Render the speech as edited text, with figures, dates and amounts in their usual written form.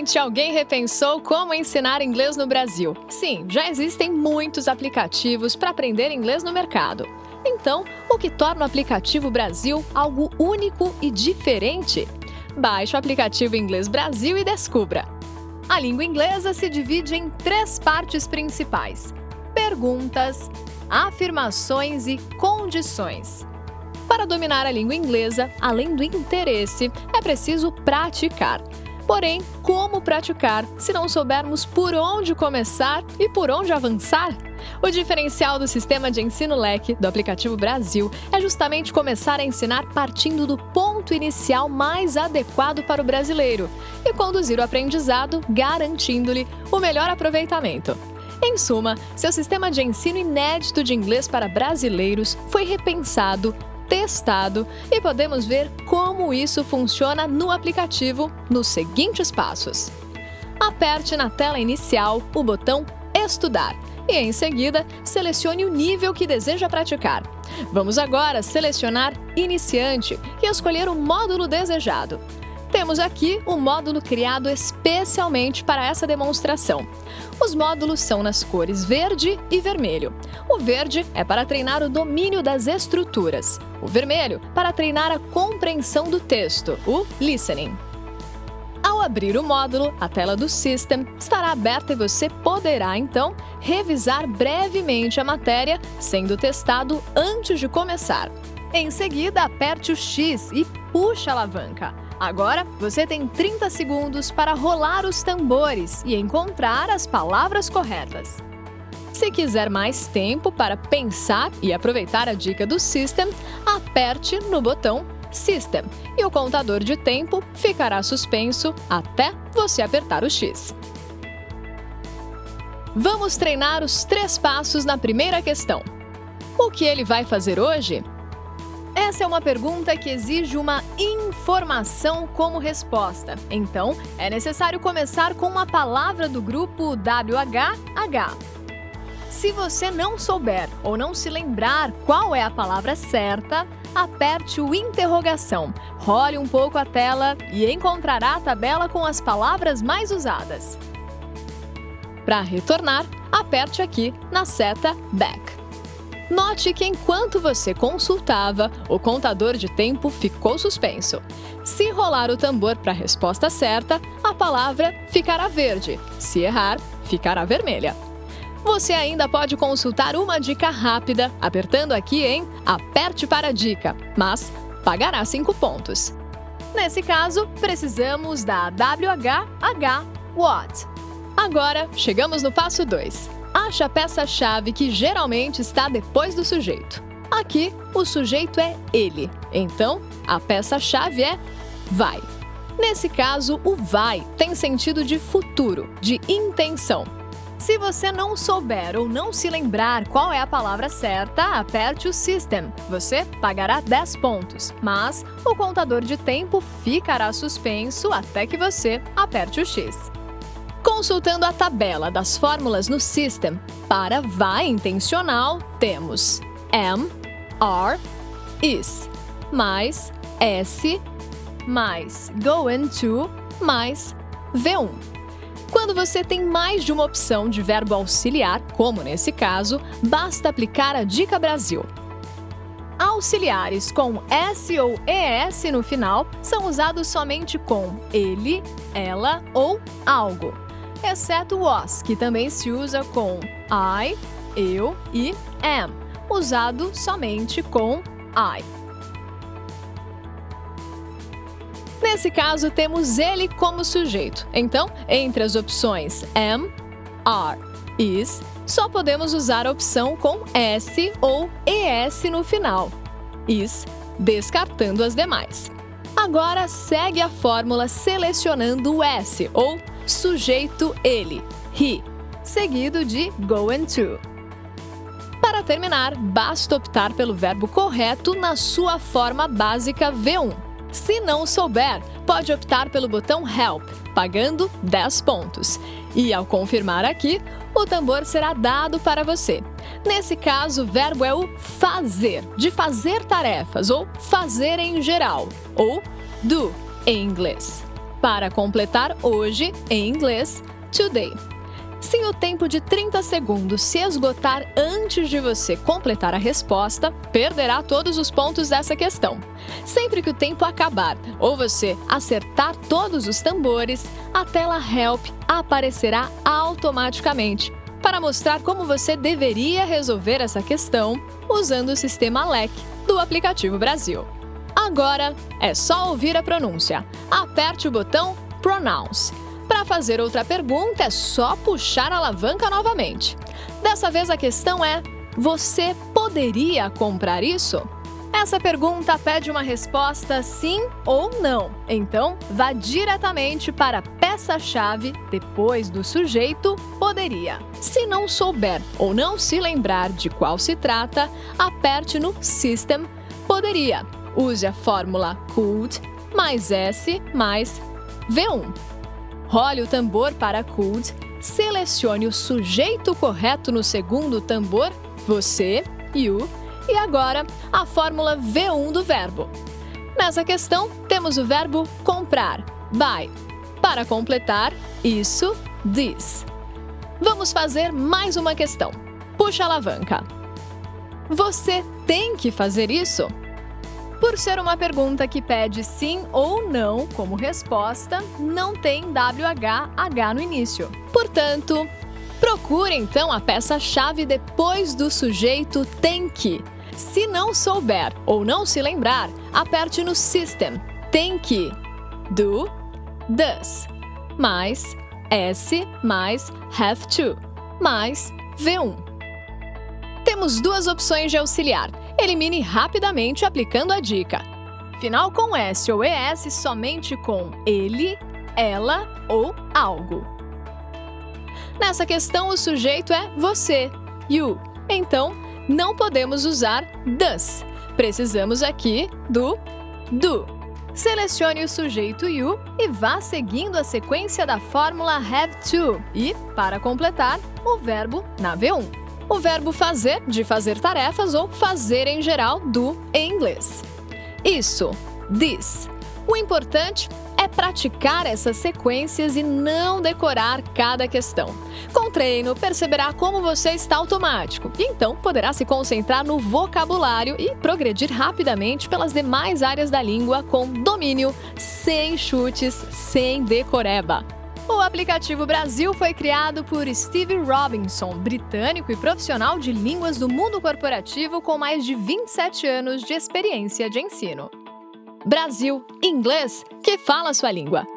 Finalmente, alguém repensou como ensinar inglês no Brasil. Sim, já existem muitos aplicativos para aprender inglês no mercado. Então, o que torna o aplicativo Brasil algo único e diferente? Baixe o aplicativo Inglês Brasil e descubra. A língua inglesa se divide em 3 partes principais: perguntas, afirmações e condições. Para dominar a língua inglesa, além do interesse, é preciso praticar. Porém, como praticar se não soubermos por onde começar e por onde avançar? O diferencial do sistema de ensino Leque do aplicativo Brasil é justamente começar a ensinar partindo do ponto inicial mais adequado para o brasileiro e conduzir o aprendizado garantindo-lhe o melhor aproveitamento. Em suma, seu sistema de ensino inédito de inglês para brasileiros foi repensado, testado e podemos ver como isso funciona no aplicativo nos seguintes passos. Aperte na tela inicial o botão Estudar e, em seguida, selecione o nível que deseja praticar. Vamos agora selecionar Iniciante e escolher o módulo desejado. Temos aqui um módulo criado especialmente para essa demonstração. Os módulos são nas cores verde e vermelho. O verde é para treinar o domínio das estruturas. O vermelho, para treinar a compreensão do texto, o listening. Ao abrir o módulo, a tela do System estará aberta e você poderá, então, revisar brevemente a matéria, sendo testado antes de começar. Em seguida, aperte o X e puxe a alavanca. Agora, você tem 30 segundos para rolar os tambores e encontrar as palavras corretas. Se quiser mais tempo para pensar e aproveitar a dica do System, aperte no botão System e o contador de tempo ficará suspenso até você apertar o X. Vamos treinar os 3 passos na primeira questão. O que ele vai fazer hoje? Essa é uma pergunta que exige uma informação como resposta. Então, é necessário começar com uma palavra do grupo WHH. Se você não souber ou não se lembrar qual é a palavra certa, aperte o interrogação, role um pouco a tela e encontrará a tabela com as palavras mais usadas. Para retornar, aperte aqui na seta Back. Note que enquanto você consultava, o contador de tempo ficou suspenso. Se rolar o tambor para a resposta certa, a palavra ficará verde. Se errar, ficará vermelha. Você ainda pode consultar uma dica rápida, apertando aqui em Aperte para a dica, mas pagará 5 pontos. Nesse caso, precisamos da WHH What. Agora, chegamos no passo 2. Ache a peça-chave que geralmente está depois do sujeito. Aqui, o sujeito é ele, então a peça-chave é vai. Nesse caso, o vai tem sentido de futuro, de intenção. Se você não souber ou não se lembrar qual é a palavra certa, aperte o System. Você pagará 10 pontos, mas o contador de tempo ficará suspenso até que você aperte o X. Consultando a tabela das fórmulas no System, para vai intencional, temos am, are, is, mais S, mais going to, mais V1. Quando você tem mais de uma opção de verbo auxiliar, como nesse caso, basta aplicar a dica Brasil. Auxiliares com S ou ES no final são usados somente com ele, ela ou algo, exceto was, que também se usa com I, eu e am, usado somente com I. Nesse caso, temos ele como sujeito. Então, entre as opções am, are, is, só podemos usar a opção com S ou ES no final, is, descartando as demais. Agora, segue a fórmula selecionando o S, ou sujeito ele, he, seguido de going to. Para terminar, basta optar pelo verbo correto na sua forma básica V1. Se não souber, pode optar pelo botão Help, pagando 10 pontos. E ao confirmar aqui, o tambor será dado para você. Nesse caso, o verbo é o fazer, de fazer tarefas ou fazer em geral, ou do em inglês. Para completar hoje, em inglês, today. Se o tempo de 30 segundos se esgotar antes de você completar a resposta, perderá todos os pontos dessa questão. Sempre que o tempo acabar ou você acertar todos os tambores, a tela Help aparecerá automaticamente para mostrar como você deveria resolver essa questão usando o sistema LEC do aplicativo Brasil. Agora é só ouvir a pronúncia. Aperte o botão Pronounce. Para fazer outra pergunta, é só puxar a alavanca novamente. Dessa vez a questão é: você poderia comprar isso? Essa pergunta pede uma resposta sim ou não. Então, vá diretamente para a peça-chave depois do sujeito poderia. Se não souber ou não se lembrar de qual se trata, aperte no System Poderia. Use a fórmula could mais S mais V1. Role o tambor para could, selecione o sujeito correto no segundo tambor, você, you, e agora a fórmula V1 do verbo. Nessa questão, temos o verbo comprar, buy. Para completar, isso, this. Vamos fazer mais uma questão. Puxa a alavanca. Você tem que fazer isso? Por ser uma pergunta que pede sim ou não como resposta, não tem WH no início. Portanto, procure então a peça-chave depois do sujeito tem que. Se não souber ou não se lembrar, aperte no System, tem que, do, does, mais S mais have to, mais V1. Temos duas opções de auxiliar. Elimine rapidamente aplicando a dica. Final com S ou ES somente com ele, ela ou algo. Nessa questão, o sujeito é você, you. Então, não podemos usar does. Precisamos aqui do do. Selecione o sujeito you e vá seguindo a sequência da fórmula have to e, para completar, o verbo na V1. O verbo fazer, de fazer tarefas ou fazer em geral, do em inglês. Isso, this. O importante é praticar essas sequências e não decorar cada questão. Com treino, perceberá como você está automático e então poderá se concentrar no vocabulário e progredir rapidamente pelas demais áreas da língua com domínio, sem chutes, sem decoreba. O aplicativo Brasil foi criado por Steve Robinson, britânico e profissional de línguas do mundo corporativo com mais de 27 anos de experiência de ensino. Brasil, inglês que fala sua língua.